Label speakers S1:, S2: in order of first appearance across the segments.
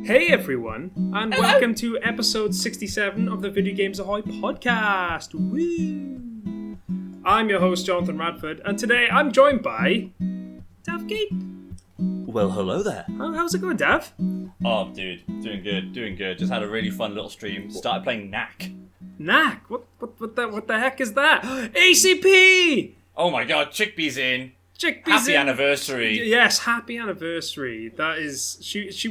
S1: Hey everyone, and welcome to episode 67 of the Video Games Ahoy podcast. Woo! I'm your host, Jonathan Radford, and today I'm joined by Dav Gape.
S2: Well, hello there.
S1: How's it going, Dav?
S2: Oh, dude, doing good. Just had a really fun little stream. Started playing Knack.
S1: Knack? What the heck is that? ACP!
S2: Oh my god, Chickpea's in.
S1: Happy
S2: anniversary.
S1: Yes, happy anniversary. That is,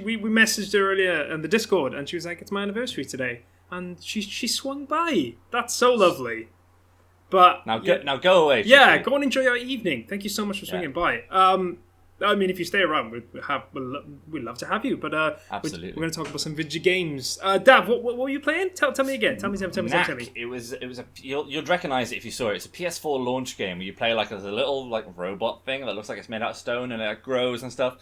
S1: we messaged her earlier in the Discord, and she was like, "It's my anniversary today," and she swung by. That's so lovely. But
S2: now go away.
S1: Yeah, go and enjoy your evening. Thank you so much for swinging by. I mean, if you stay around, we'd love to have you. But
S2: absolutely,
S1: we're going to talk about some video games. Dav, what were you playing? Tell me again. Tell me.
S2: Knack, it was you'd recognise it if you saw it. It's a PS4 launch game where you play like as a little like robot thing that looks like it's made out of stone and it grows and stuff.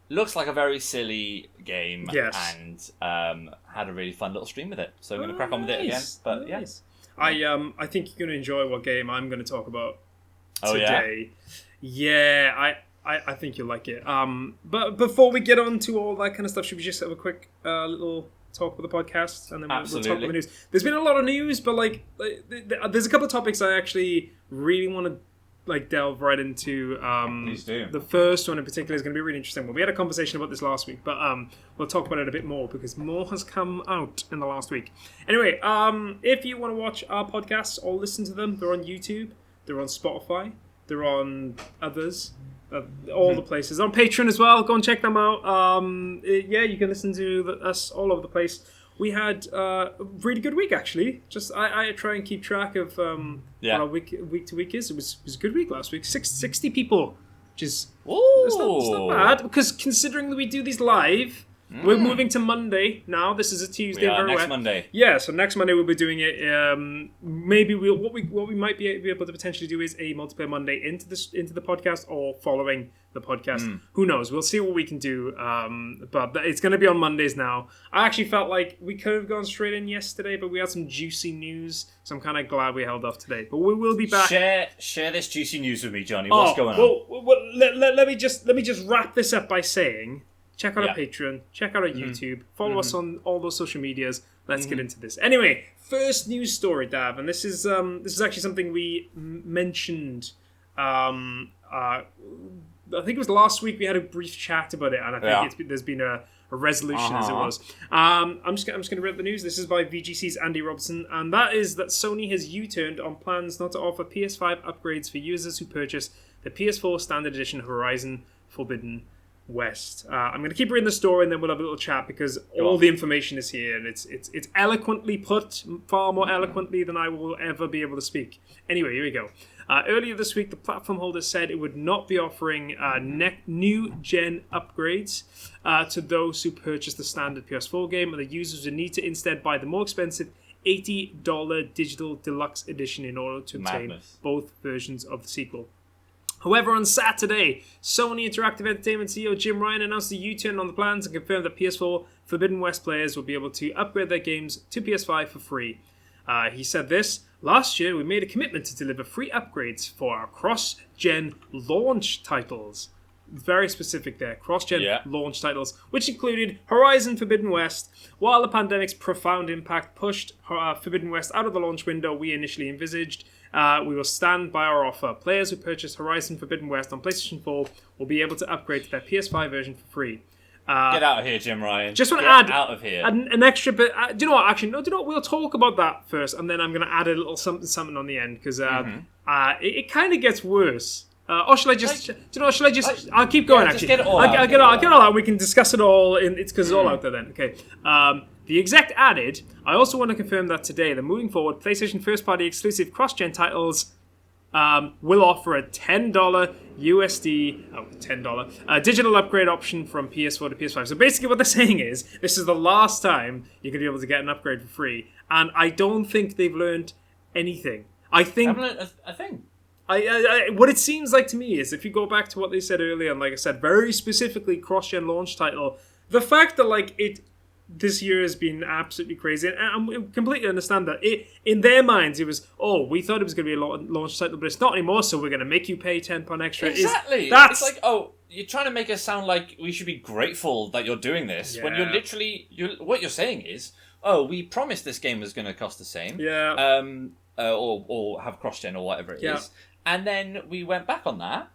S2: Looks like a very silly game.
S1: Yes.
S2: And had a really fun little stream with it. So I'm going to crack on with it again. But
S1: nice. I think you're going to enjoy what game I'm going to talk about today.
S2: Yeah?
S1: I think you'll like it. But before we get on to all that kind of stuff, should we just have a quick little talk with the podcast, and then we'll talk about the news. There's been a lot of news, but there's a couple of topics I actually really want to delve right into.
S2: Please do.
S1: The first one in particular is going to be really interesting. Well, we had a conversation about this last week, but we'll talk about it a bit more because more has come out in the last week. Anyway, if you want to watch our podcasts or listen to them, they're on YouTube, they're on Spotify, they're on others. All the places. On Patreon as well. Go and check them out. You can listen to us all over the place. We had a really good week, actually. Just I try and keep track of what our week to week is. It was a good week last week. 60 people, which is it's not bad, because considering that we do these live, we're moving to Monday now. This is a Tuesday.
S2: Next Monday.
S1: Yeah, so next Monday we'll be doing it. Maybe what we might be able to potentially do is a multiplayer Monday into the podcast, or following the podcast. Who knows? We'll see what we can do. But it's going to be on Mondays now. I actually felt like we could have gone straight in yesterday, but we had some juicy news, so I'm kind of glad we held off today. But we will be back.
S2: Share this juicy news with me, Johnny. What's going on?
S1: Well, let me just wrap this up by saying, check out our Patreon, check out our YouTube, follow us on all those social medias. Let's get into this. Anyway, first news story, Dav, and this is actually something we mentioned. I think it was last week we had a brief chat about it, and I think there's been a resolution, as it was. I'm just going to read the news. This is by VGC's Andy Robson, and that is that Sony has U-turned on plans not to offer PS5 upgrades for users who purchase the PS4 Standard Edition Horizon Forbidden West. I'm going to keep reading the story, and then we'll have a little chat, because all the information is here, and it's eloquently put, far more eloquently than I will ever be able to speak. Anyway, here we go. Earlier this week, the platform holder said it would not be offering new gen upgrades to those who purchase the standard PS4 game, and the users would need to instead buy the more expensive $80 digital deluxe edition in order to obtain both versions of the sequel. However, on Saturday, Sony Interactive Entertainment CEO Jim Ryan announced a U-turn on the plans and confirmed that PS4 Forbidden West players will be able to upgrade their games to PS5 for free. He said this: "Last year, we made a commitment to deliver free upgrades for our cross-gen launch titles." Very specific there, cross-gen launch titles, which included Horizon Forbidden West. While the pandemic's profound impact pushed Forbidden West out of the launch window we initially envisaged, we will stand by our offer. Players who purchase Horizon Forbidden West on PlayStation 4 will be able to upgrade to their PS5 version for free.
S2: Get out of here, Jim Ryan.
S1: Just want to add
S2: out of here.
S1: An extra bit. Do you know what? Actually, no. Do you know what? We'll talk about that first, and then I'm going to add a little something on the end, because it kind of gets worse. Or shall I just? Do you know what? Shall I just? I'll keep going. Actually,
S2: just get it all
S1: I'll get all out. We can discuss it all. It's because it's all out there then. Okay. The exec added, "I also want to confirm that today, that moving forward, PlayStation first-party exclusive cross-gen titles will offer a $10 digital upgrade option from PS4 to PS5. So basically what they're saying is, this is the last time you're going to be able to get an upgrade for free. And I don't think they've learned anything. I think...
S2: a thing.
S1: What it seems like to me is, if you go back to what they said earlier, and like I said, very specifically cross-gen launch title, the fact that this year has been absolutely crazy, and I completely understand that. In their minds, it was, we thought it was going to be a launch title, but it's not anymore, so we're going to make you pay £10 extra.
S2: Exactly. It's like, you're trying to make us sound like we should be grateful that you're doing this, when you're literally... what you're saying is, we promised this game was going to cost the same, or have cross-gen or whatever it is, and then we went back on that.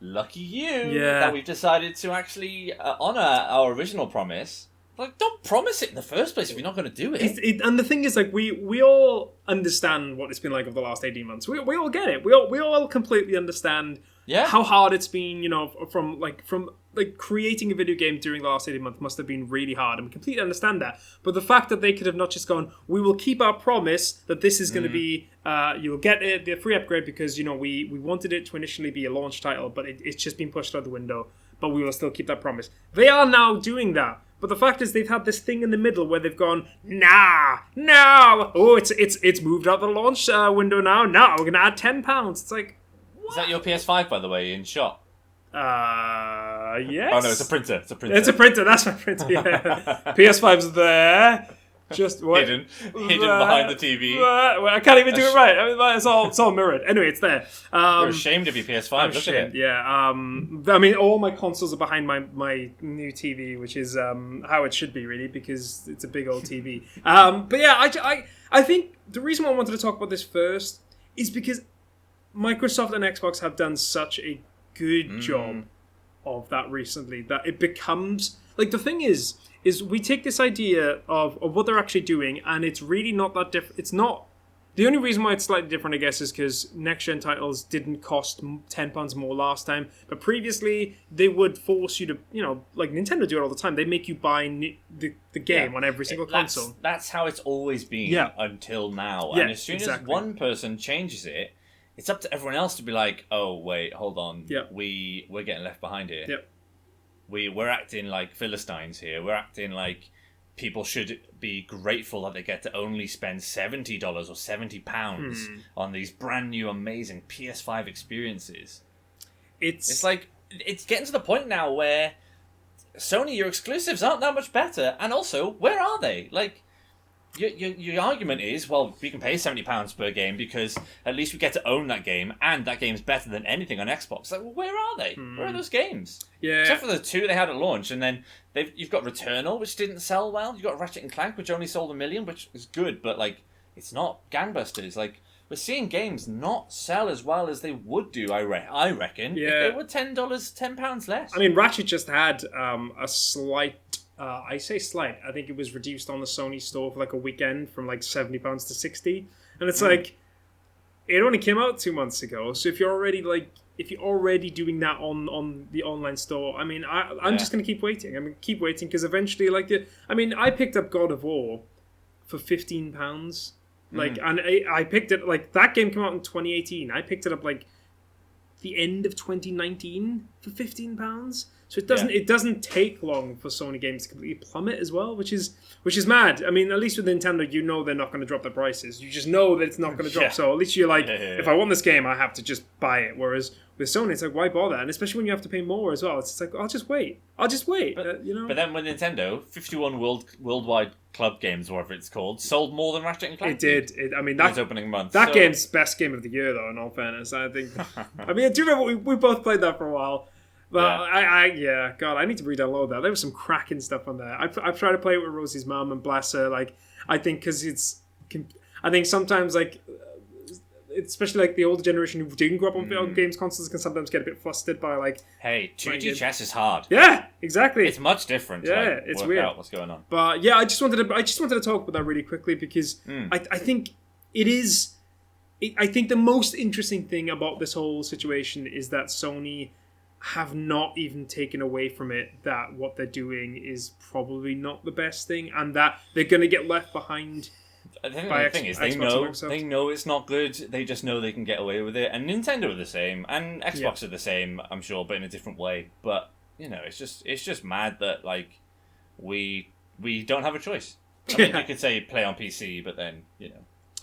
S2: Lucky you that we've decided to actually honour our original promise. Like, don't promise it in the first place if you're not going to do it.
S1: And the thing is, like, we all understand what it's been like over the last 18 months. We all get it. We all completely understand how hard it's been, from creating a video game during the last 18 months must have been really hard, and we completely understand that. But the fact that they could have not just gone, we will keep our promise that this is going to be, you'll get the free upgrade because, we wanted it to initially be a launch title, but it's just been pushed out the window, but we will still keep that promise. They are now doing that. But the fact is, they've had this thing in the middle where they've gone, no, it's moved out the launch window now. Now we're gonna add £10. It's like, what?
S2: Is that your PS5, by the way, in shot?
S1: Yes.
S2: Oh no, it's a printer. It's a
S1: printer. That's my printer. Yeah. PS5's there. Just
S2: hidden behind the TV.
S1: I can't even do it right. I mean, it's all mirrored. Anyway, it's there.
S2: You're ashamed of your PS5.
S1: I'm ashamed. Yeah. I mean, all my consoles are behind my new TV, which is how it should be, really, because it's a big old TV. But yeah, I think the reason why I wanted to talk about this first is because Microsoft and Xbox have done such a good job of that recently that it becomes like, the thing is we take this idea of what they're actually doing, and it's really not that different. It's not. The only reason why it's slightly different, I guess, is because next-gen titles didn't cost £10 more last time. But previously, they would force you to, like Nintendo do it all the time. They make you buy the game on every single console.
S2: That's how it's always been until now.
S1: Yeah,
S2: and as soon as one person changes it, it's up to everyone else to be like, oh, wait, hold on. Yep. We're getting left behind here.
S1: Yep.
S2: We're acting like Philistines here. We're acting like people should be grateful that they get to only spend $70 or £70 on these brand new, amazing PS5 experiences. It's like, it's getting to the point now where Sony, your exclusives aren't that much better. And also, where are they? Like, your argument is, well, we can pay £70 per game because at least we get to own that game, and that game's better than anything on Xbox. Like, well, where are they? Where are those games?
S1: Yeah.
S2: Except for the two they had at launch, and then you've got Returnal, which didn't sell well. You've got Ratchet and Clank, which only sold 1 million, which is good, but like, it's not gangbusters. Like, we're seeing games not sell as well as they would do. I reckon.
S1: Yeah.
S2: If they were £10 less.
S1: I mean, Ratchet just had a slight. I say slight. I think it was reduced on the Sony store for like a weekend from like £70 to £60, and it's like, it only came out 2 months ago. So if you're already doing that on the online store, I mean, I'm just gonna keep waiting. I'm gonna keep waiting because eventually, I picked up God of War for £15. Like, and I picked it, like, that game came out in 2018. I picked it up like the end of 2019 for £15. So it doesn't take long for Sony games to completely plummet as well, which is mad. I mean, at least with Nintendo, they're not going to drop their prices. You just know that it's not going to drop. So at least you're like, if I want this game, I have to just buy it. Whereas with Sony, it's like, why bother? And especially when you have to pay more as well, it's like, I'll just wait. But
S2: then with Nintendo, 51 worldwide club games, whatever it's called, sold more than Ratchet and Clank.
S1: It did. I mean, that's
S2: opening month.
S1: That game's best game of the year, though. In all fairness, I think. I mean, do you remember we both played that for a while? But God, I need to re-download that. There was some cracking stuff on there. I've tried to play it with Rosie's mum, and bless her. Like, I think because I think sometimes, like, especially like the older generation who didn't grow up on games consoles can sometimes get a bit flustered by like.
S2: Hey, 2D chess is hard.
S1: Yeah, exactly.
S2: It's much different.
S1: Yeah, it's weird.
S2: Out what's going on.
S1: But yeah, I just wanted to talk about that really quickly because I think it is. I think the most interesting thing about this whole situation is that Sony have not even taken away from it that what they're doing is probably not the best thing, and that they're going to get left behind.
S2: I think the thing is, they know it's not good. They just know they can get away with it, and Nintendo are the same, and Xbox are the same, I'm sure, but in a different way. But it's just mad that like we don't have a choice. I mean, you could say play on PC, but then you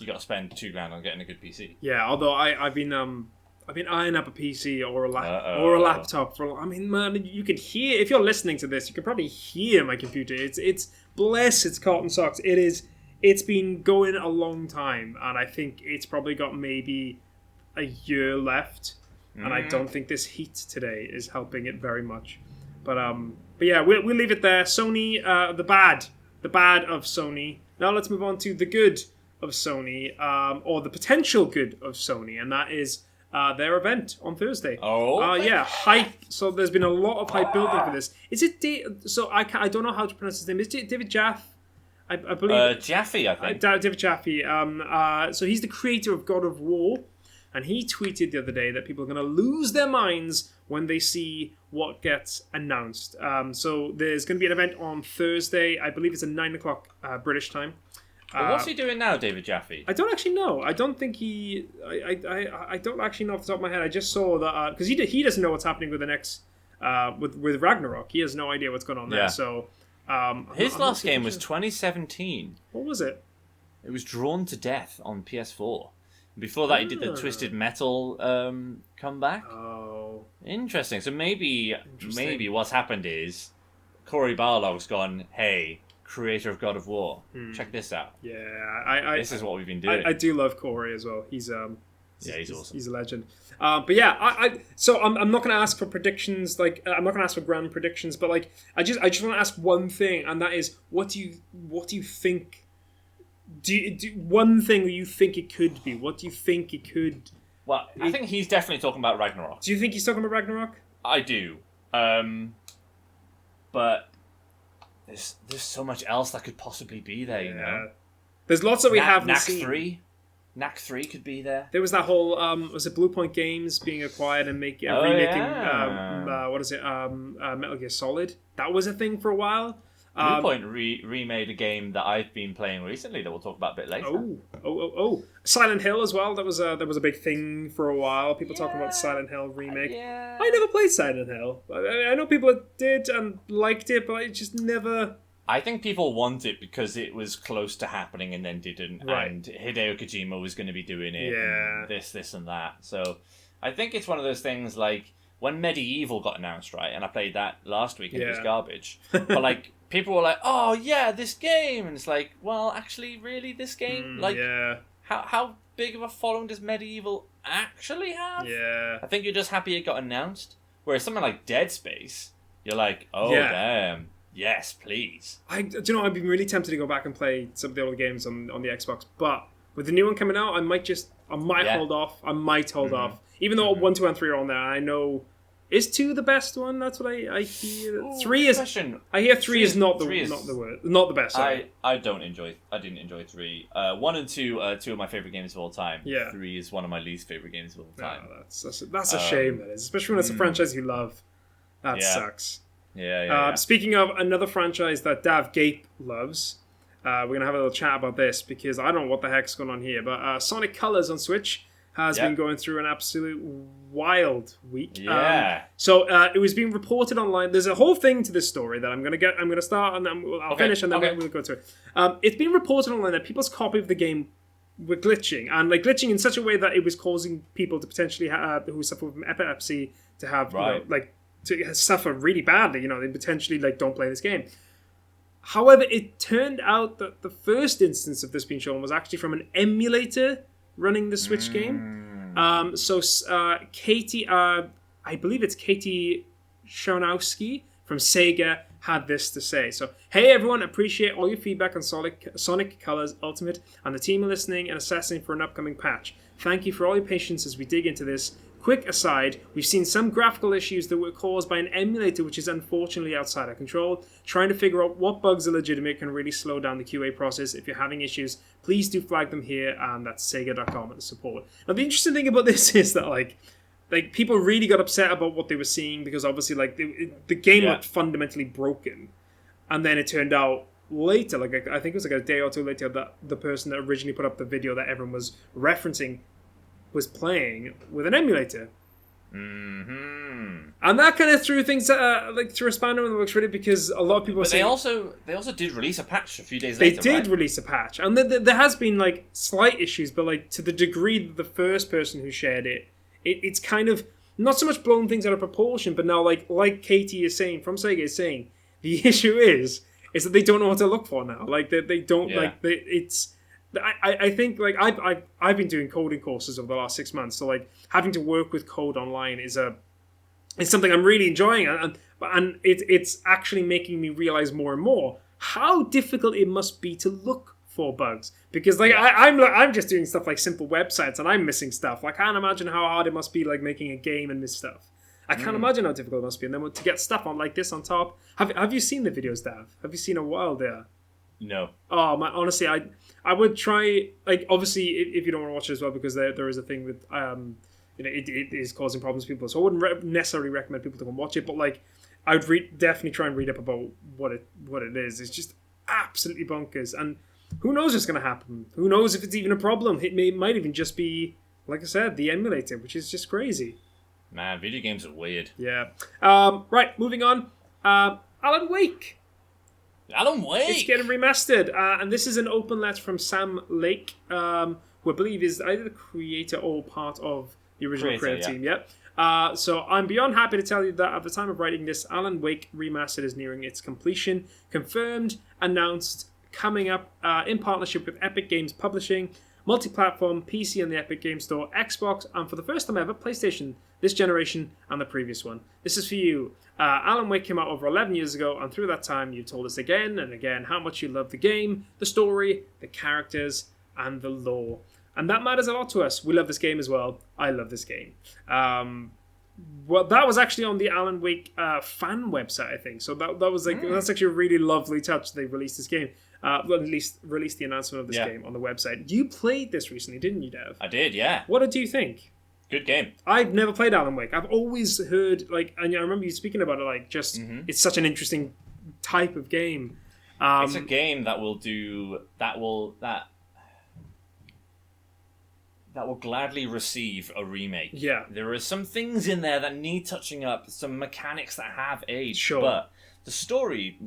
S2: got to spend $2,000 on getting a good PC.
S1: Yeah, although I've been iron up a PC or a laptop for. I mean, man, you could hear if you're listening to this, you could probably hear my computer. It's bless its cotton socks. It's been going a long time, and I think it's probably got maybe a year left. And I don't think this heat today is helping it very much. But yeah, we'll leave it there. Sony, the bad of Sony. Now let's move on to the good of Sony, or the potential good of Sony, and that is their event on Thursday. Yeah, hype. So there's been a lot of hype building for this. Is it I don't know how to pronounce his name. Is it David Jaffe? I believe
S2: Jaffe, I think.
S1: David Jaffe. So he's the creator of God of War, and he tweeted the other day that people are going to lose their minds when they see what gets announced. So there's going to be an event on Thursday. I believe it's at 9 o'clock British time.
S2: What's he doing now, David Jaffe?
S1: I don't actually know. I don't think he. I don't actually know off the top of my head. I just saw that because he doesn't know what's happening with the next with Ragnarok. He has no idea what's going on there. So
S2: his last game was 2017.
S1: What was it?
S2: It was Drawn to Death on PS4. Before that, he did the Twisted Metal comeback.
S1: Oh,
S2: interesting. So maybe what's happened is Cory Barlog's gone, hey, creator of God of War, check this out.
S1: Yeah,
S2: this is what we've been doing.
S1: I do love Cory as well. He's awesome. He's a legend. But yeah, so I'm not going to ask for predictions. Like I'm not going to ask for grand predictions, but like I just want to ask one thing, and that is, what do you think? Do one thing you think it could be? What do you think it could?
S2: Well, I think he's definitely talking about Ragnarok.
S1: Do you think he's talking about Ragnarok?
S2: I do. But there's so much else that could possibly be there, you know?
S1: There's lots that we haven't seen.
S2: Knack 3 could be there.
S1: There was that whole, was it Blue Point Games being acquired and remaking, Metal Gear Solid? That was a thing for a while.
S2: Blue Point remade a game that I've been playing recently that we'll talk about a bit later.
S1: Oh! Silent Hill as well. That was a big thing for a while. People talking about the Silent Hill remake. I never played Silent Hill. I know people that did and liked it, but I just never.
S2: I think people want it because it was close to happening and then didn't, and Hideo Kojima was going to be doing it. And this, and that. So I think it's one of those things like when Medieval got announced, right? And I played that last week and it was garbage. But like. People were like, "Oh yeah, this game," and it's like, "Well, actually, really, this game? How big of a following does Medieval actually have?"
S1: Yeah,
S2: I think you're just happy it got announced. Whereas something like Dead Space, you're like, "Oh damn, yes, please."
S1: Do you know? I've been really tempted to go back and play some of the older games on the Xbox, but with the new one coming out, I might hold off. I might hold off, even though 1, 2, and 3 are on there. I know. Is 2 the best one? That's what I hear.
S2: Ooh,
S1: 3 is.
S2: Question.
S1: I hear 3 is not the word, not the best. Sorry.
S2: I didn't enjoy 3. 1 and 2 are 2 of my favorite games of all time.
S1: Yeah.
S2: 3 is one of my least favorite games of all time.
S1: No, that's a shame. That is, especially when it's a franchise you love. That sucks.
S2: Yeah.
S1: Speaking of another franchise that Gape loves, we're gonna have a little chat about this because I don't know what the heck's going on here. But Sonic Colors on Switch has been going through an absolute wild week. So it was being reported online. There's a whole thing to this story that I'm gonna start and then I'll finish and then we'll go to it. It's been reported online that people's copy of the game were glitching, and like glitching in such a way that it was causing people to potentially who suffer from epilepsy to have to suffer really badly. You know, they potentially don't play this game. However, it turned out that the first instance of this being shown was actually from an emulator running the Switch game. So Katie, I believe it's Katie Shawnowski from SEGA had this to say. So, hey everyone, appreciate all your feedback on Sonic Colors Ultimate, and the team are listening and assessing for an upcoming patch. Thank you for all your patience as we dig into this. Quick aside, we've seen some graphical issues that were caused by an emulator which is unfortunately outside our control. Trying to figure out what bugs are legitimate can really slow down the QA process. If you're having issues, please do flag them here, and that's sega.com at the support. Now the interesting thing about this is that like people really got upset about what they were seeing because obviously the game looked fundamentally broken, and then it turned out later, I think it was a day or two later, that the person that originally put up the video that everyone was referencing was playing with an emulator. And that kind of threw things threw a spanner in the works really, because a lot of people
S2: they also did release a patch a few days
S1: later.
S2: They did
S1: release a patch, and there has been slight issues, but to the degree that the first person who shared it it's kind of not so much blowing things out of proportion, but now like Katie is saying from Sega is saying, the issue is that they don't know what to look for now. Like they don't it's. I think like I've been doing coding courses over the last 6 months, so like having to work with code online is something I'm really enjoying, and it's actually making me realize more and more how difficult it must be to look for bugs, because like I'm just doing stuff like simple websites and I'm missing stuff. I can't imagine how hard it must be like making a game and miss stuff. I can't imagine how difficult it must be, and then to get stuff on like this on top. Have you seen the videos, Dav? Have you seen a while there?
S2: No.
S1: Oh man, honestly, I would try, like, obviously if you don't want to watch it as well, because there is a thing with it is causing problems to people, so I wouldn't necessarily recommend people to go and watch it, but like I would definitely try and read up about what it is. It's just absolutely bonkers, and who knows what's going to happen? Who knows if it's even a problem? It might even just be, like I said, the emulator, which is just crazy.
S2: Man, video games are weird.
S1: Yeah. Right, moving on. Alan Wake.
S2: Alan Wake!
S1: It's getting remastered. And this is an open letter from Sam Lake, who I believe is either the creator or part of the original creative team. Yeah. So I'm beyond happy to tell you that at the time of writing this, Alan Wake Remastered is nearing its completion. Confirmed, announced, coming up in partnership with Epic Games Publishing, multi-platform, PC on the Epic Games Store, Xbox, and for the first time ever, PlayStation, this generation and the previous one. This is for you. Alan Wake came out over 11 years ago, and through that time, you told us again and again how much you love the game, the story, the characters, and the lore. And that matters a lot to us. We love this game as well. I love this game. Well, that was actually on the Alan Wake fan website, I think. So that was like that's actually a really lovely touch. They released this game. Well, at least released the announcement of this game on the website. You played this recently, didn't you, Dev?
S2: I did, yeah.
S1: What did you think?
S2: Good game.
S1: I've never played Alan Wake. I've always heard, like, and I remember you speaking about it, like, just, it's such an interesting type of game.
S2: It's a game that will gladly receive a remake.
S1: Yeah.
S2: There are some things in there that need touching up, some mechanics that have aged,
S1: sure.
S2: But the story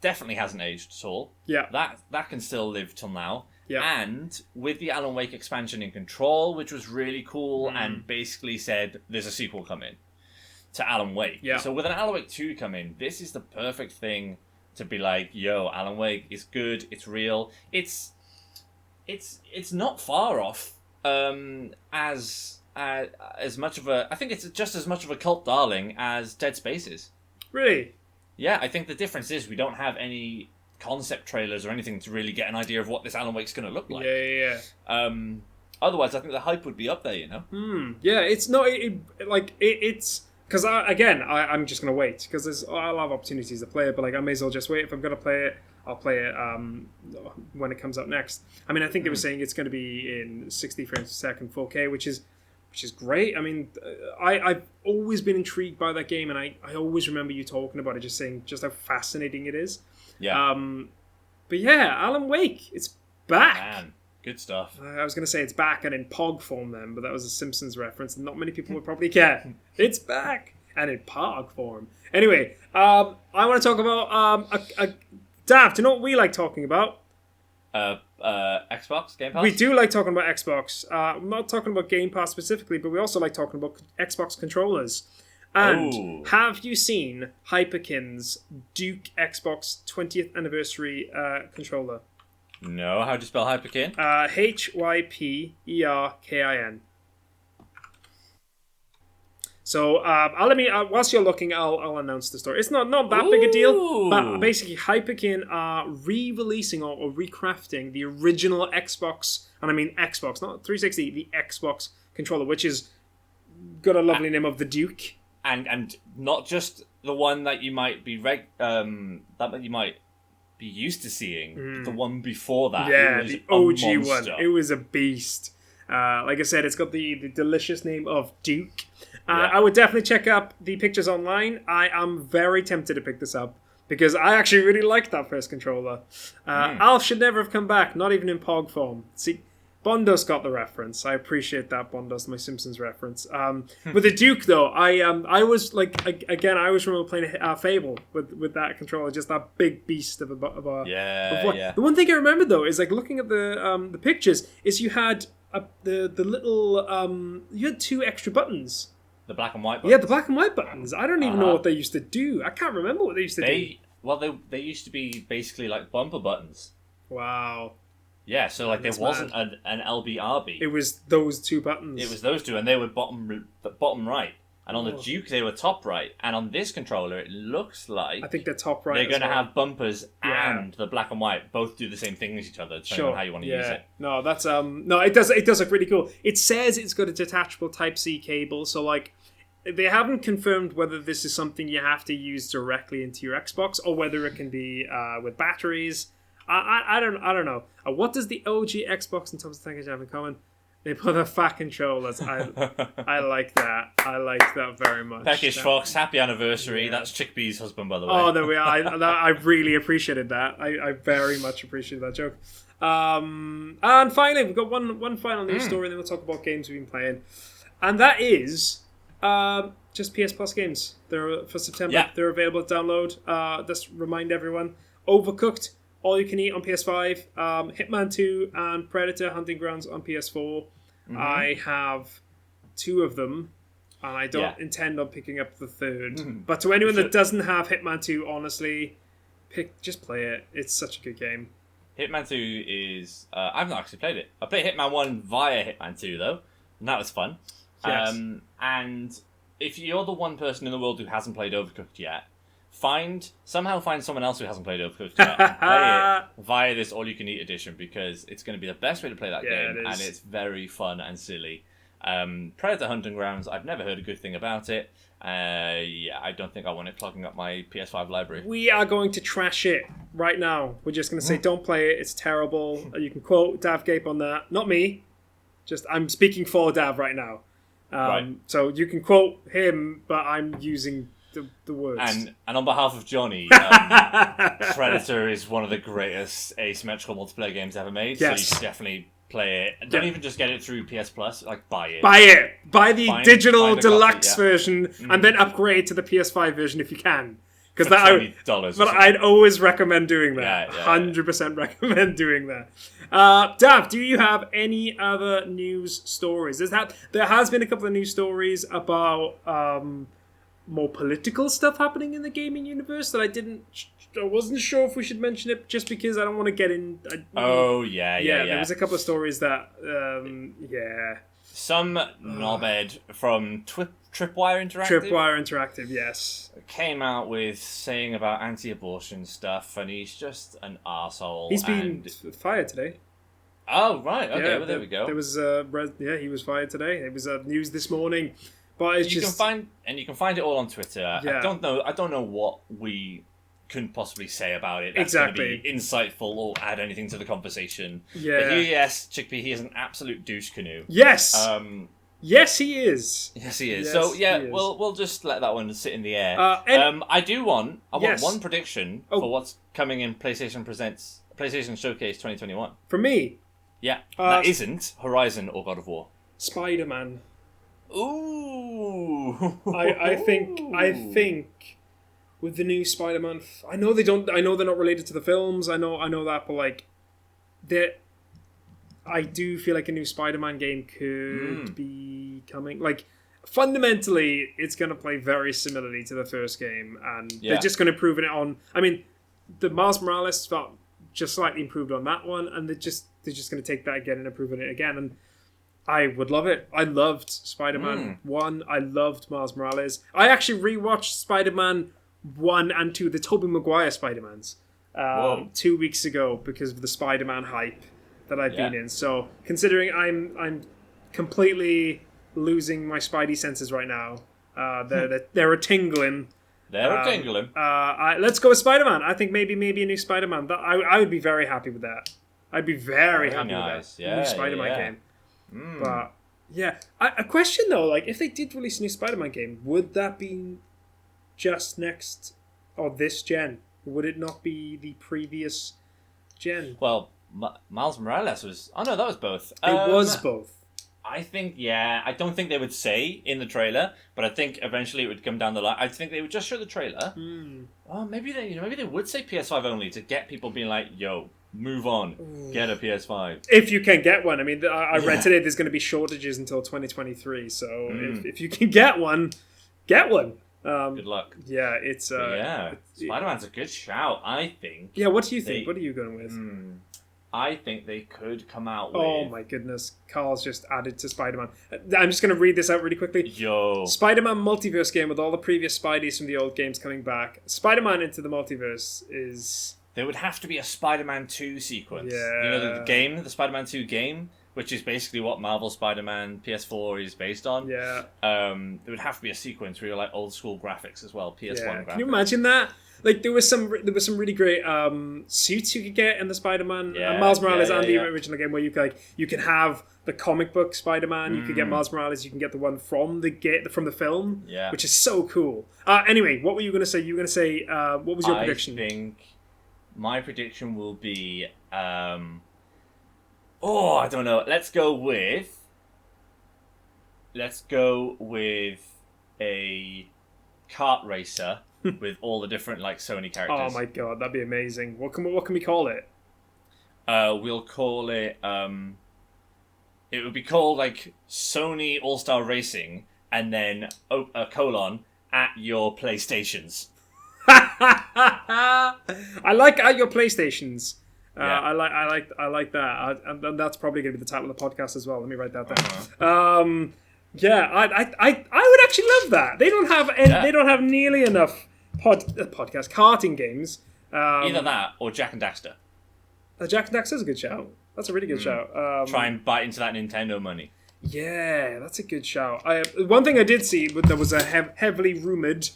S2: definitely hasn't aged at all.
S1: Yeah.
S2: That can still live till now.
S1: Yeah.
S2: And with the Alan Wake expansion in Control, which was really cool, and basically said there's a sequel coming to Alan Wake.
S1: Yeah.
S2: So with an Alan Wake 2 coming, this is the perfect thing to be like, yo, Alan Wake is good, it's real. It's not far off as much of a... I think it's just as much of a cult darling as Dead Space is.
S1: Really?
S2: Yeah, I think the difference is we don't have any concept trailers or anything to really get an idea of what this Alan Wake's going to look like.
S1: Yeah.
S2: Otherwise, I think the hype would be up there, you know?
S1: Yeah, it's not... It's... Because, I'm just going to wait. Because I'll have opportunities to play it, but like I may as well just wait. If I'm going to play it, I'll play it when it comes out next. I mean, I think they were saying it's going to be in 60 frames per second, 4K, which is great. I mean, I've always been intrigued by that game, and I always remember you talking about it, just saying just how fascinating it is.
S2: Yeah.
S1: But yeah, Alan Wake, it's back.
S2: Man, good stuff.
S1: I was going to say it's back and in POG form then, but that was a Simpsons reference, and not many people would probably get. It's back and in POG form. Anyway, I want to talk about Dav, do you know what we like talking about?
S2: Xbox Game Pass?
S1: We do like talking about Xbox. I'm not talking about Game Pass specifically, but we also like talking about Xbox controllers. And have you seen Hyperkin's Duke Xbox 20th anniversary controller?
S2: No, how do you spell Hyperkin?
S1: Hyperkin. So whilst you're looking, I'll announce the story. It's not that big a deal, but basically Hyperkin are re-releasing or recrafting the original Xbox, and I mean Xbox, not 360, the Xbox controller, which is got a lovely name of the Duke,
S2: and not just the one that you might be used to seeing, the one before that.
S1: Yeah, the OG one. It was a beast. Like I said, it's got the delicious name of Duke. I would definitely check up the pictures online. I am very tempted to pick this up because I actually really liked that first controller. Alf should never have come back, not even in POG form. See, Bondo's got the reference. I appreciate that, Bondo's my Simpsons reference. With the Duke, though, I was like, again, I always remember playing Fable with that controller, just that big beast of a
S2: Yeah.
S1: The one thing I remember though is like looking at the pictures is you had the little you had 2 extra buttons.
S2: The black and white buttons.
S1: Yeah, the black and white buttons. I don't even know what they used to do. I can't remember what they used to do.
S2: Well, they used to be basically like bumper buttons.
S1: Wow.
S2: Yeah, so like there wasn't an LBRB.
S1: It was those 2 buttons.
S2: It was those 2, and they were bottom right. And on the Duke, they were top right. And on this controller, it looks like
S1: I think they're top right.
S2: They're going to have bumpers and the black and white both do the same thing as each other, depending on how you want to use it.
S1: No, that's no, it does look really cool. It says it's got a detachable Type-C cable, so like they haven't confirmed whether this is something you have to use directly into your Xbox or whether it can be with batteries. I don't know. What does the OG Xbox and Thomas Tank have in common? They put a fat controllers. I like that. I like that very much.
S2: Peckish Fox, happy anniversary. Yeah. That's Chickpea's husband, by the way.
S1: Oh, there we are. I really appreciated that. I very much appreciated that joke. And finally, we've got one final news story, and then we'll talk about games we've been playing. And that is just PS Plus games. They're for September.
S2: Yeah.
S1: They're available to download. Just remind everyone. Overcooked, all you can eat on PS5. Hitman 2 and Predator Hunting Grounds on PS4. Mm-hmm. I have 2 of them, and I don't intend on picking up the 3rd. Mm-hmm. But to anyone that doesn't have Hitman 2, honestly, just play it. It's such a good game.
S2: Hitman 2 is... I've not actually played it. I played Hitman 1 via Hitman 2, though, and that was fun. Yes. And if you're the one person in the world who hasn't played Overcooked yet, somehow find someone else who hasn't played Overcooked yet and play it via this all-you-can-eat edition, because it's going to be the best way to play that game, and it's very fun and silly. Predator Hunting Grounds, I've never heard a good thing about it. I don't think I want it clogging up my PS5 library.
S1: We are going to trash it right now. We're just going to say, don't play it, it's terrible. You can quote Dav Gape on that. Not me. I'm speaking for Dav right now. Right. So you can quote him, but I'm using the words.
S2: And on behalf of Jonny, Predator is one of the greatest asymmetrical multiplayer games ever made. Yes. So you should definitely play it. Don't even just get it through PS Plus. Like, buy it.
S1: Buy it. Buy the digital deluxe version, and then upgrade to the PS5 version if you can. Because
S2: $20.
S1: But I'd always recommend doing that. 100% recommend doing that. Dav, do you have any other news stories? There has been a couple of news stories about more political stuff happening in the gaming universe that I wasn't sure if we should mention it, just because I don't want to get in. There was a couple of stories that,
S2: Some knobhead from Tripwire Interactive.
S1: Yes.
S2: Came out with saying about anti-abortion stuff, and he's just an arsehole.
S1: He's been fired today.
S2: Oh, right. Okay, well, there we go.
S1: There was he was fired today. It was news this morning. But
S2: you can find it all on Twitter. Yeah. I don't know what we couldn't possibly say about it. That's going to be insightful or add anything to the conversation. Yeah. But yes, Chickpea, he is an absolute douche canoe.
S1: Yes. Yes, he is.
S2: Yes, he is. So we'll just let that one sit in the air. I want one prediction for what's coming in PlayStation Showcase 2021.
S1: For me.
S2: Yeah. That isn't Horizon or God of War.
S1: Spider-Man.
S2: Ooh.
S1: I think with the new Spider-Man, I know they're not related to the films. I know that, but like, I do feel like a new Spider-Man game could be coming. Like, fundamentally, it's going to play very similarly to the first game, and they're just going to improve it on. I mean, the Miles Morales felt just slightly improved on that one, and they're just going to take that again and improve it again, and I would love it. I loved Spider-Man 1. I loved Miles Morales. I actually rewatched Spider-Man 1 and 2, the Tobey Maguire Spider-Mans, 2 weeks ago because of the Spider-Man hype that I've been in. So, considering I'm completely losing my Spidey senses right now, they're a tingling.
S2: They're a tingling.
S1: Let's go with Spider-Man. I think maybe a new Spider-Man. I would be very happy with that. I'd be very happy with that. New Spider-Man game. But a question though, like if they did release a new Spider-Man game, would that be just next or this gen? Would it not be the previous gen?
S2: Well, Miles Morales was... Oh, no, that was both.
S1: It was both.
S2: I think, I don't think they would say in the trailer, but I think eventually it would come down the line. I think they would just show the trailer. Oh, maybe they would say PS5 only to get people being like, yo, move on, get a PS5.
S1: If you can get one. I mean, I read today there's going to be shortages until 2023, so if you can get one, get one.
S2: Good luck.
S1: Yeah, it's...
S2: Spider-Man's a good shout, I think.
S1: Yeah, what do you think? What are you going with?
S2: I think they could come out with...
S1: Oh my goodness. Carl's just added to Spider-Man. I'm just going to read this out really quickly.
S2: Yo.
S1: Spider-Man multiverse game with all the previous Spideys from the old games coming back. Spider-Man Into the Multiverse is...
S2: There would have to be a Spider-Man 2 sequence.
S1: Yeah.
S2: You know, the Spider-Man 2 game, which is basically what Marvel Spider-Man PS4 is based on.
S1: Yeah.
S2: There would have to be a sequence where you're like old school graphics as well, PS1 graphics.
S1: Can you imagine that? Like there was some really great suits you could get in the Spider-Man Miles Morales and the original game where you can have the comic book Spider-Man. You could get Miles Morales. You can get the one from the film, which is so cool. Anyway, what were you going to say? You were going to say what was your prediction?
S2: I think my prediction will be I don't know. Let's go with a kart racer. With all the different Sony characters.
S1: Oh my god, that'd be amazing. What can we call it?
S2: We'll call it it would be called Sony All-Star Racing and then a colon at your PlayStations.
S1: I like at your Playstations. I like that. And that's probably going to be the title of the podcast as well. Let me write that down. Yeah, I would actually love that. They don't have nearly enough podcast karting games.
S2: Either that or Jak and Daxter.
S1: Jak and Daxter's a good shout. That's a really good shout.
S2: Try and bite into that Nintendo money.
S1: Yeah, that's a good shout. One thing I did see that was heavily rumored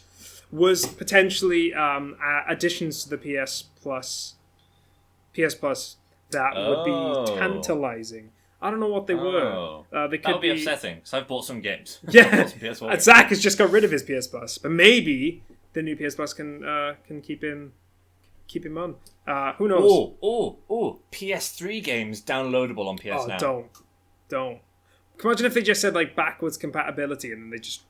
S1: was potentially additions to the PS Plus that would be tantalizing. I don't know what they were. They could
S2: be upsetting, because I've bought some games.
S1: Yeah, Zach has just got rid of his PS Plus, but maybe the new PS Plus can keep him on. Who knows?
S2: PS3 games downloadable on PS Now.
S1: Don't. Imagine if they just said backwards compatibility and then they just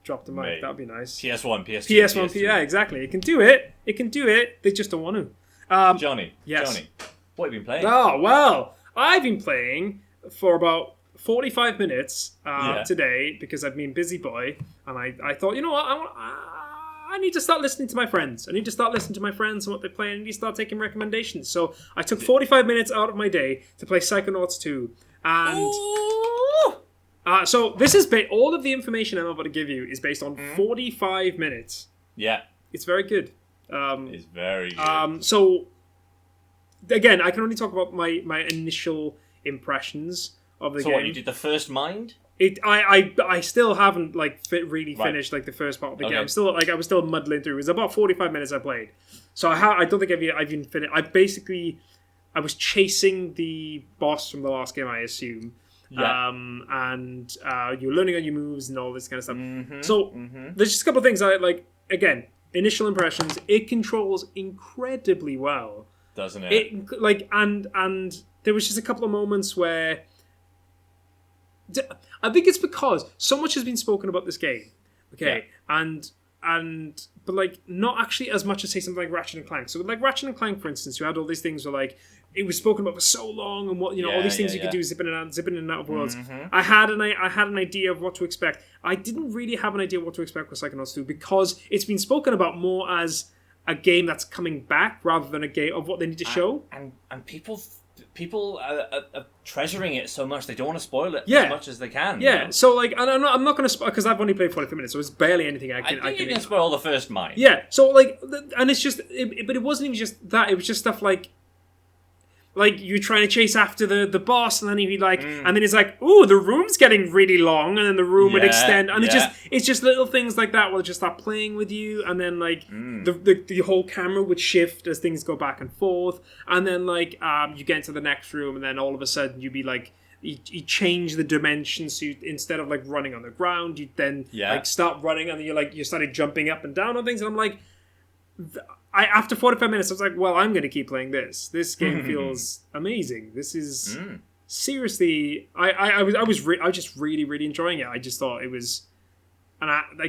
S1: dropped the mic. That'd be nice.
S2: PS1, PS2,
S1: PS1, yeah, exactly. It can do it. They just don't want to.
S2: Johnny.
S1: Yes.
S2: Johnny, what have you been playing?
S1: Oh well, I've been playing for about 45 minutes today because I've been busy boy, and I thought, you know what, I need to start listening to my friends. I need to start listening to my friends and what they play, and I need to start taking recommendations. So I took 45 minutes out of my day to play Psychonauts 2, and so this is all of the information I'm about to give you is based on 45 minutes.
S2: Yeah,
S1: it's very good.
S2: It's very good.
S1: So again, I can only talk about my initial impressions of the game.
S2: So what, you did the first mind?
S1: I still haven't really finished the first part of the game. I'm still I was still muddling through. It was about 45 minutes I played, so I don't think I've even finished. I was chasing the boss from the last game, I assume. Yeah. And you're learning on your moves and all this kind of stuff. So there's just a couple of things I like. Again, initial impressions. It controls incredibly well,
S2: doesn't it?
S1: And there was just a couple of moments where I think it's because so much has been spoken about this game, okay, but not actually as much as say something like Ratchet and Clank. So with Ratchet and Clank, for instance, you had all these things where it was spoken about for so long, and what all these things you could do, zipping in and out of worlds. I had an idea of what to expect. I didn't really have an idea of what to expect with Psychonauts 2 because it's been spoken about more as a game that's coming back rather than a game of what they need to show.
S2: And people are treasuring it so much they don't want to spoil it as much as they can.
S1: Yeah,
S2: you know?
S1: so and I'm not going to spoil because I've only played 45 minutes, so it's barely anything I can.
S2: You can spoil the first mind.
S1: Yeah, so and it's just, but it wasn't even just that. It was just stuff like you're trying to chase after the boss, and then he'd and then he's ooh, the room's getting really long, and then the room would extend, and it's just little things like that will just start playing with you, and then the whole camera would shift as things go back and forth, and then you get into the next room, and then all of a sudden you'd be you change the dimensions, so instead of running on the ground, you then start running, and then you started jumping up and down on things, and I'm after 45 minutes, I was like, well, I'm going to keep playing this. This game feels amazing. This is seriously. I was just really, really enjoying it. I just thought it was,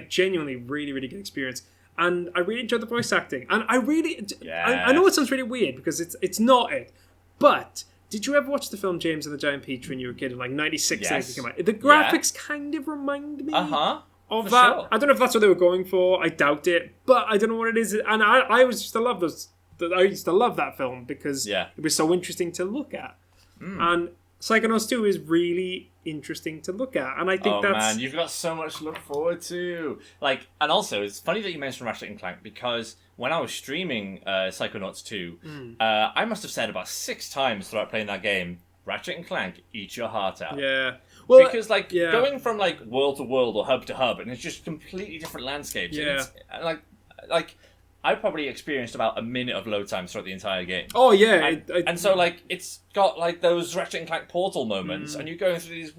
S1: genuinely really, really good experience. And I really enjoyed the voice acting. And I really, I know it sounds really weird because it's not it, but. Did you ever watch the film James and the Giant Peach when you were a kid in like 96?
S2: Yes.
S1: Came out? The graphics kind of remind me of that.
S2: Sure.
S1: I don't know if that's what they were going for. I doubt it, but I don't know what it is. And I used to love those. I used to love that film because it was so interesting to look at. And Psychonauts 2 is really interesting to look at, and I think
S2: man, you've got so much to look forward to. Like, and also it's funny that you mentioned Ratchet and Clank because when I was streaming Psychonauts 2, I must have said about 6 times throughout playing that game, Ratchet and Clank, eat your heart out.
S1: Yeah. Well,
S2: because going from like world to world or hub to hub, and it's just completely different landscapes.
S1: Yeah.
S2: And like I probably experienced about a minute of load time throughout the entire game.
S1: Oh yeah,
S2: and so like it's got like those Ratchet and Clank portal moments, and you're going through these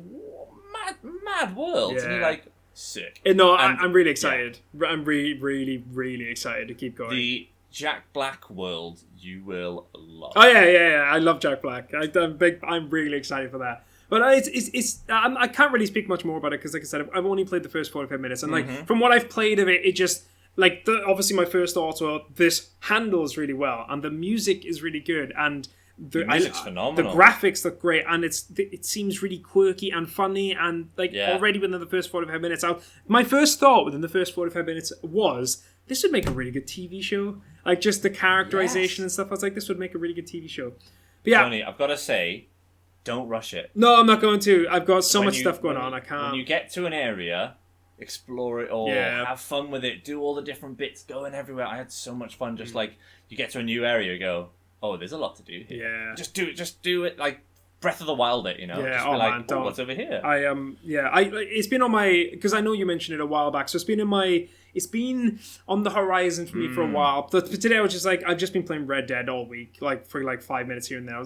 S2: mad worlds, and you're like sick.
S1: No, I'm really excited. Yeah. I'm really, really, really excited to keep going.
S2: The Jack Black world you will love.
S1: Oh yeah. I love Jack Black. I'm really excited for that. But I can't really speak much more about it because, like I said, I've only played the first 45 minutes, and like from what I've played of it, it just. Like, obviously my first thoughts were, this handles really well, and the music is really good, and
S2: the music's phenomenal.
S1: The graphics look great, and it seems really quirky and funny, and already within the first 45 minutes, my first thought within the first 45 minutes was, this would make a really good TV show. Like, just the characterization and stuff, I was like, this would make a really good TV show. But yeah.
S2: Jonny, I've got to say, don't rush it.
S1: No, I'm not going to. I've got so much stuff going on, I can't.
S2: When you get to an area... explore it all, have fun with it, do all the different bits, going everywhere. I had so much fun. Just like you get to a new area, you go, oh, there's a lot to do here. Yeah, just do it like Breath of the Wild. It, just be like, man, what's over here?
S1: It's been on my, because I know you mentioned it a while back, so it's been on the horizon for me for a while. But today I was just like, I've just been playing Red Dead all week, like for like 5 minutes here and there.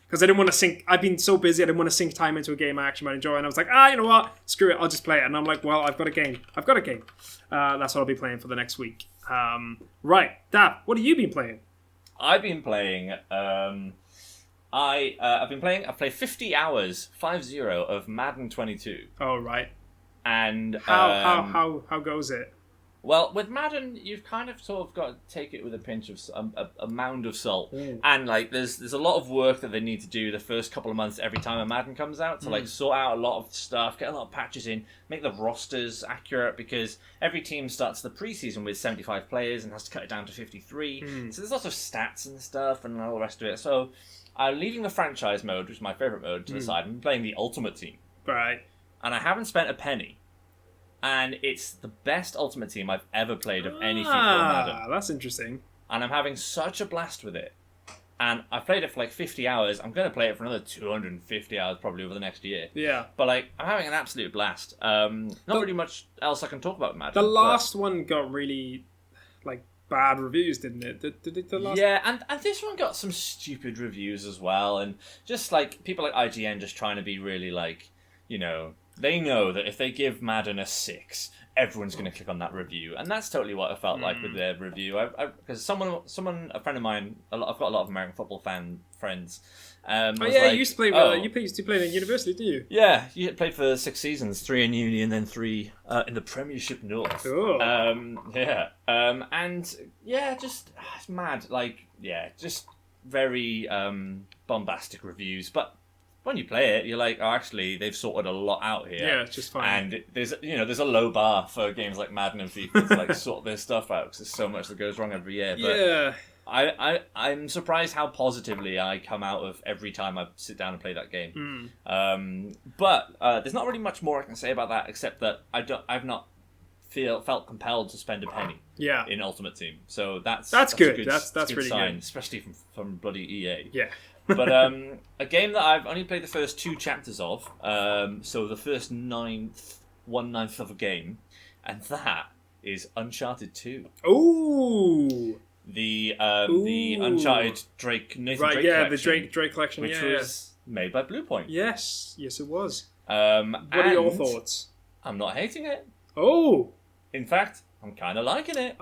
S1: Because I didn't want to sink... I've been so busy, I didn't want to sink time into a game I actually might enjoy. And I was like, you know what? Screw it, I'll just play it. And I'm like, well, I've got a game. That's what I'll be playing for the next week. Right, Dab, what have you been playing?
S2: I've been playing... I've played 50 hours, 50, of Madden 22.
S1: Oh, right.
S2: And...
S1: How goes it?
S2: Well, with Madden, you've kind of sort of got to take it with a pinch of a mound of salt, and like there's a lot of work that they need to do the first couple of months every time a Madden comes out to like sort out a lot of stuff, get a lot of patches in, make the rosters accurate because every team starts the preseason with 75 players and has to cut it down to 53. So there's lots of stats and stuff and all the rest of it. So I'm leaving the franchise mode, which is my favorite mode, to the side. I'm playing the Ultimate Team,
S1: right? And
S2: I haven't spent a penny. And it's the best Ultimate Team I've ever played of any FIFA or Madden.
S1: That's interesting.
S2: And I'm having such a blast with it. And I've played it for like 50 hours. I'm going to play it for another 250 hours probably over the next year.
S1: Yeah.
S2: But like, I'm having an absolute blast. Not really much else I can talk about Madden.
S1: The last one got really like bad reviews, didn't it? Did the last...
S2: Yeah, and this one got some stupid reviews as well. And just like people like IGN just trying to be really like, they know that if they give Madden a 6, everyone's going to click on that review, and that's totally what I felt like with their review. Because a friend of mine, I've got a lot of American football friends.
S1: You used to play. You used to play in university, didn't you?
S2: Yeah, you played for 6 seasons, 3 in uni, and then 3 in the Premiership North.
S1: Oh.
S2: Just it's mad. Just very bombastic reviews, but. When you play it, you're like, oh, actually, they've sorted a lot out here.
S1: Yeah, it's just fine.
S2: And there's a low bar for games like Madden and FIFA to like sort this stuff out because there's so much that goes wrong every year. But I'm surprised how positively I come out of every time I sit down and play that game. But there's not really much more I can say about that except that I've not felt compelled to spend a penny. In Ultimate Team. So that's
S1: good. That's
S2: good
S1: really
S2: sign,
S1: good,
S2: especially from bloody EA.
S1: Yeah.
S2: But a game that I've only played the first 2 chapters of, so the first 1/9 of a game, and that is Uncharted 2.
S1: Ooh!
S2: The Uncharted Nathan Drake collection.
S1: The Drake collection,
S2: which was made by Bluepoint.
S1: Yes, it was. What
S2: are
S1: your thoughts?
S2: I'm not hating it.
S1: Oh!
S2: In fact, I'm kind of liking it.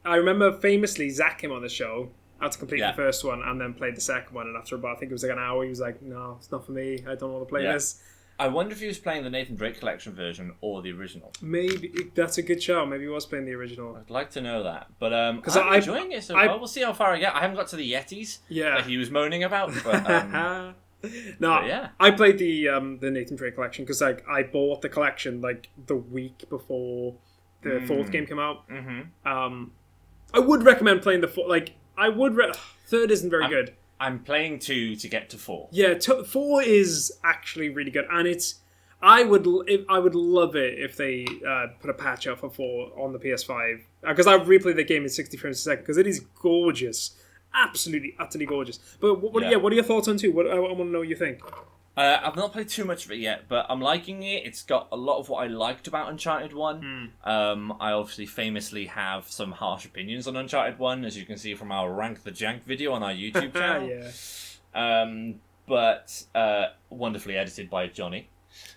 S1: I remember famously Zach came on the show. I had to complete the first one and then played the second one. And after about, I think it was like an hour, he was like, "No, it's not for me. I don't want to play this."
S2: I wonder if he was playing the Nathan Drake Collection version or the original.
S1: Maybe that's a good show. Maybe he was playing the original.
S2: I'd like to know that, but I'm enjoying it so far. We'll see how far I get. I haven't got to the Yetis that he was moaning about. But,
S1: I played the Nathan Drake Collection because like I bought the collection like the week before the fourth game came out. Mm-hmm. I would recommend playing the fourth. Like I would. Third isn't very good.
S2: I'm playing 2 to get to 4.
S1: Yeah, 4 is actually really good, and I would love it if they put a patch out for 4 on the PS5 because I've replayed the game in 60 frames a second because it is gorgeous, absolutely utterly gorgeous. But what are your thoughts on 2? I want to know what you think.
S2: I've not played too much of it yet, but I'm liking it. It's got a lot of what I liked about Uncharted 1. I obviously famously have some harsh opinions on Uncharted 1, as you can see from our Rank the Jank video on our YouTube channel. But wonderfully edited by Jonny.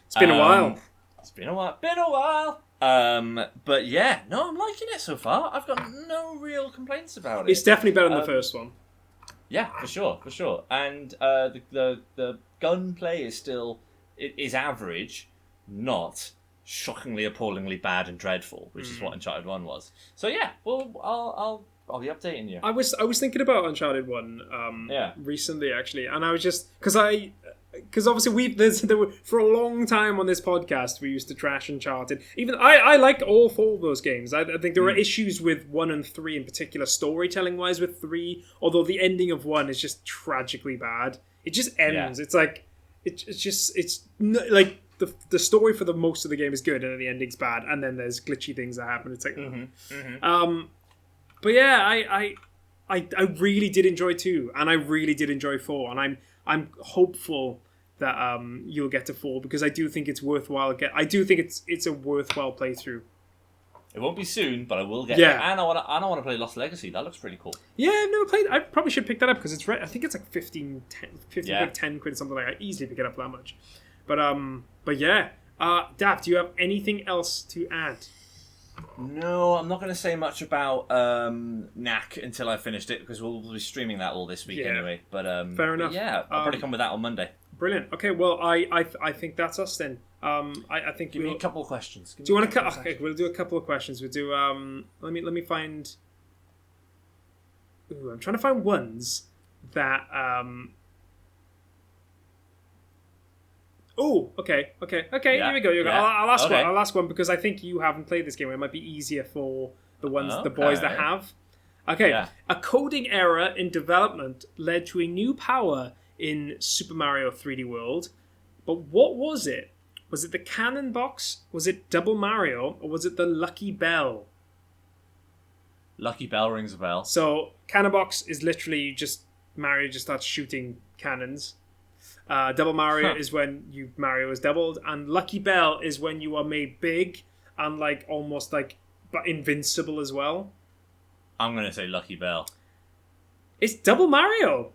S1: It's been a while.
S2: Been a while. But yeah, no, I'm liking it so far. I've got no real complaints about it.
S1: It's definitely better than the first one.
S2: Yeah, for sure. And the gunplay is still is average, not shockingly, appallingly bad and dreadful, which is what Uncharted 1 was. So yeah, well, I'll be updating you.
S1: I was thinking about Uncharted 1 recently actually, and I was just because obviously there were for a long time on this podcast we used to trash Uncharted. Even I liked all 4 of those games. I think there were issues with 1 and 3 in particular, storytelling wise with 3. Although the ending of 1 is just tragically bad. It just ends. Yeah. It's like it's like the story for the most of the game is good, and then the ending's bad, and then there's glitchy things that happen. It's like, but yeah, I really did enjoy 2, and I really did enjoy 4, and I'm hopeful that you'll get to 4 because I do think it's worthwhile. I do think it's a worthwhile playthrough.
S2: It won't be soon, but I will get it. And I want to play Lost Legacy. That looks pretty cool.
S1: Yeah, I've never played. I probably should pick that up because it's I think it's like 15 quid, 10 quid, something like that. I easily pick it up for that much. But yeah. Dav, do you have anything else to add?
S2: No, I'm not going to say much about Knack until I finished it because we'll be streaming that all this week anyway. But
S1: fair enough.
S2: But yeah, I'll probably come with that on Monday.
S1: Brilliant. Okay, well, I think that's us then. I think
S2: give me a couple of questions.
S1: Do you want to? Okay, we'll do a couple of questions. We'll do. Let me find. Ooh, I'm trying to find ones that. Oh, okay. Yeah, here we go. I'll ask one. I'll ask one because I think you haven't played this game. It might be easier for the boys that have. Okay. Yeah. A coding error in development led to a new power in Super Mario 3D World, but what was it? Was it the cannon box? Was it Double Mario? Or was it the Lucky Bell?
S2: Lucky Bell rings a bell.
S1: So, cannon box is literally Mario just starts shooting cannons. Double Mario is when Mario is doubled. And Lucky Bell is when you are made big and like almost like but invincible as well.
S2: I'm going to say Lucky Bell.
S1: It's Double Mario.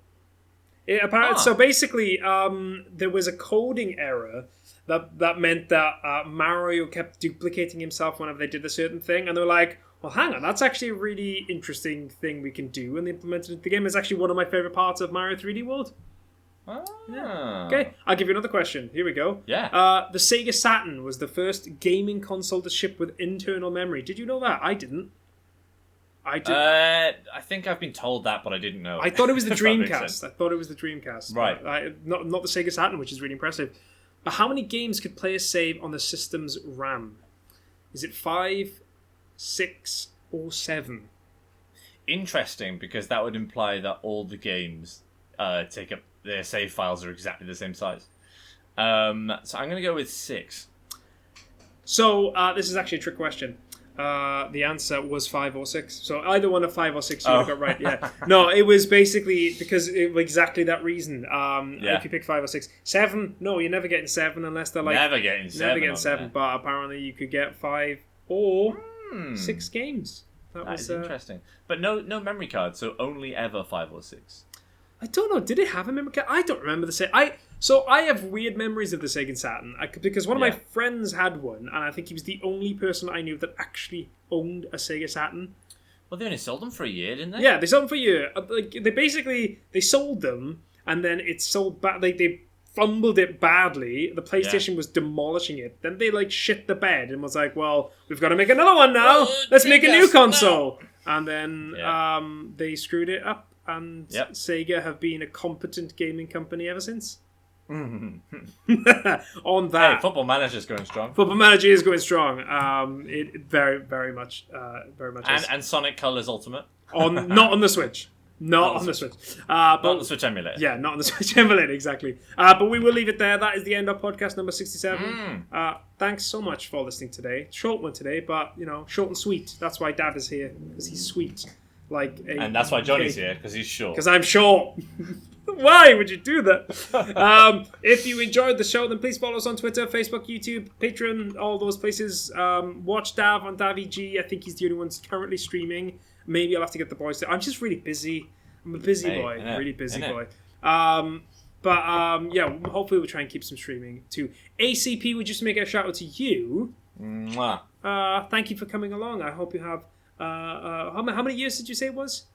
S1: So basically, there was a coding error that meant that Mario kept duplicating himself whenever they did a certain thing, and they were like, well, hang on, that's actually a really interesting thing we can do, and they implemented it in the game. It's actually one of my favourite parts of Mario 3D World. Yeah. Okay, I'll give you another question. Here we go.
S2: Yeah.
S1: The Sega Saturn was the first gaming console to ship with internal memory. Did you know that? I didn't.
S2: I think I've been told that, but I didn't know.
S1: I thought it was the Dreamcast.
S2: Right.
S1: Not the Sega Saturn, which is really impressive. But how many games could players save on the system's RAM? Is it 5, 6, or 7?
S2: Interesting, because that would imply that all the games take up their save files are exactly the same size. So I'm going to go with 6.
S1: So this is actually a trick question. The answer was 5 or 6. So either one of 5 or 6 you would have got right. Yeah. No, it was basically because exactly that reason. If you pick 5 or 6, 7. No, you're never getting 7 unless they're like
S2: never getting 7.
S1: But apparently you could get 5 or 6 games. That was
S2: interesting. But no memory card. So only ever 5 or 6.
S1: I don't know. Did it have a memory card? I don't remember the Sega. So I have weird memories of the Sega Saturn because one of my friends had one, and I think he was the only person I knew that actually owned a Sega Saturn.
S2: Well, they only sold them for a year, didn't they?
S1: Yeah, they sold them for a year. They sold them, and then it sold back. They fumbled it badly. The PlayStation was demolishing it. Then they shit the bed and was like, "Well, we've got to make another one now. Let's make a new console." And then they screwed it up. And Sega have been a competent gaming company ever since. On that,
S2: hey, Football Manager is going strong.
S1: Football Manager is going strong. It very, very much is.
S2: And Sonic Colors Ultimate
S1: not on the Switch. Not on the Switch.
S2: Not on the Switch emulator.
S1: Yeah, not on the Switch emulator, exactly. But we will leave it there. That is the end of podcast number 67. Thanks so much for listening today. Short one today, but short and sweet. That's why Dad is here, because he's sweet.
S2: And that's why Johnny's here, because he's short.
S1: Because I'm short. Why would you do that? If you enjoyed the show, then please follow us on Twitter, Facebook, YouTube, Patreon, all those places. Watch Dav on DavEG. I think he's the only one currently streaming. Maybe I'll have to get the boys to... I'm just really busy. I'm a busy boy. Really busy boy. Hopefully we'll try and keep some streaming too. ACP, we just make a shout out to you.
S2: Mwah.
S1: Thank you for coming along. I hope you have... how many years did you say it was?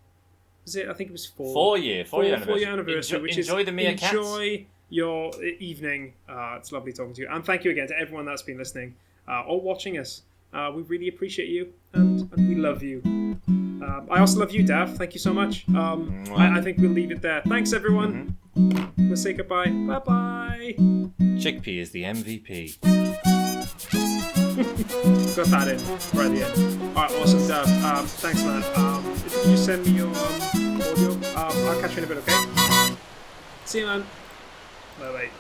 S1: I think it was 4.
S2: 4 year
S1: anniversary.
S2: Enjoy the meerkats.
S1: Enjoy your evening. It's lovely talking to you. And thank you again to everyone that's been listening or watching us. We really appreciate you and we love you. I also love you, Dav. Thank you so much. I think we'll leave it there. Thanks, everyone. We'll say goodbye. Bye-bye.
S2: Chickpea is the MVP.
S1: Got that in right at the end. Alright, awesome, Dav. Thanks, man. If you can just send me your audio, I'll catch you in a bit, okay? See you, man. Bye-bye.